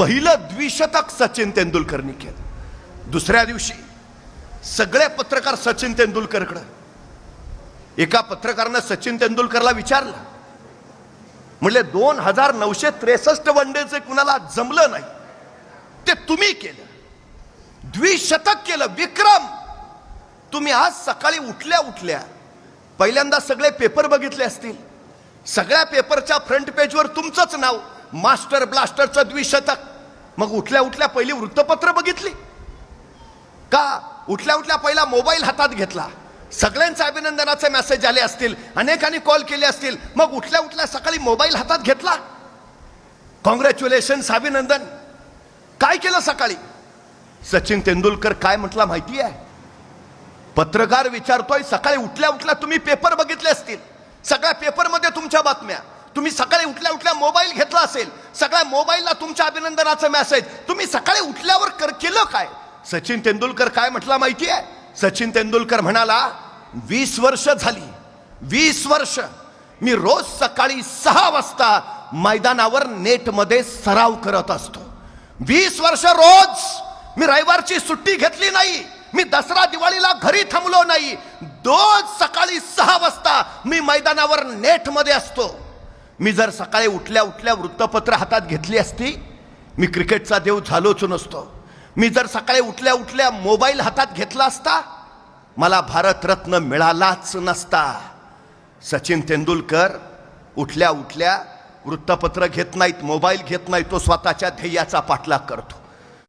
पहिलं द्विशतक सचिन तेंडुलकरनी केलं। दुसऱ्या दिवशी सगळे पत्रकार सचिन तेंडुलकरकडे, एका पत्रकारानं सचिन तेंडुलकरला विचारलं, म्हणले 2963 वनडेचे कुणाला जमलं नाही, ते तुम्ही केलं, द्विशतक केलं, विक्रम। तुम्ही आज सकाळी उठल्या उठल्या पहिल्यांदा सगळे पेपर बघितले असतील, सगळ्या पेपरच्या फ्रंट पेजवर तुमचंच नाव, मास्टर ब्लास्टरचं द्विशतक। मग उठल्या उठल्या पहिली वृत्तपत्र बघितली का? उठल्या उठल्या पहिला मोबाईल हातात घेतला, सगळ्यांचे अभिनंदनाचे मेसेज आले असतील, अनेकांनी कॉल केले असतील, मग उठल्या उठल्या सकाळी मोबाईल हातात घेतला, कॉंग्रॅच्युलेशन्स, अभिनंदन। काय केलं सकाळी? सचिन तेंडुलकर काय म्हटला माहिती आहे? पत्रकार विचारतोय, सकाळी उठल्या उठल्या तुम्ही पेपर बघितले असतील, सगळ्या पेपरमध्ये तुमच्या बातम्या, तुम्ही सकाळी उठल्या उठल्या मोबाईल घेतला असेल, सगळ्या मोबाईलला तुमच्या अभिनंदनाचं मेसेज, तुम्ही सकाळी उठल्यावर केलं काय? सचिन तेंडुलकर काय म्हटला माहिती आहे? सचिन तेंडुलकर म्हणाला, 20 वर्ष झाली, 20 वर्ष मी रोज सकाळी 6 वाजता मैदानावर नेटमध्ये सराव करत असतो। 20 वर्ष रोज मी रविवारची सुट्टी घेतली नाही, मी दसरा दिवाळीला घरी थांबलो नाही, रोज सकाळी 6 वाजता मी मैदानावर नेटमध्ये असतो। मी जर सकाळी उठल्या उठल्या वृत्तपत्र हातात घेतली असती, मी क्रिकेटचा देव झालोच नसतो। मी जर सकाळी उठल्या उठल्या मोबाईल हातात घेतला असता, मला भारतरत्न मिळालाच नसता। सचिन तेंडुलकर उठल्या उठल्या वृत्तपत्र घेत नाहीत, मोबाईल घेत नाही, तो स्वतःच्या ध्येयाचा पाठलाग करतो।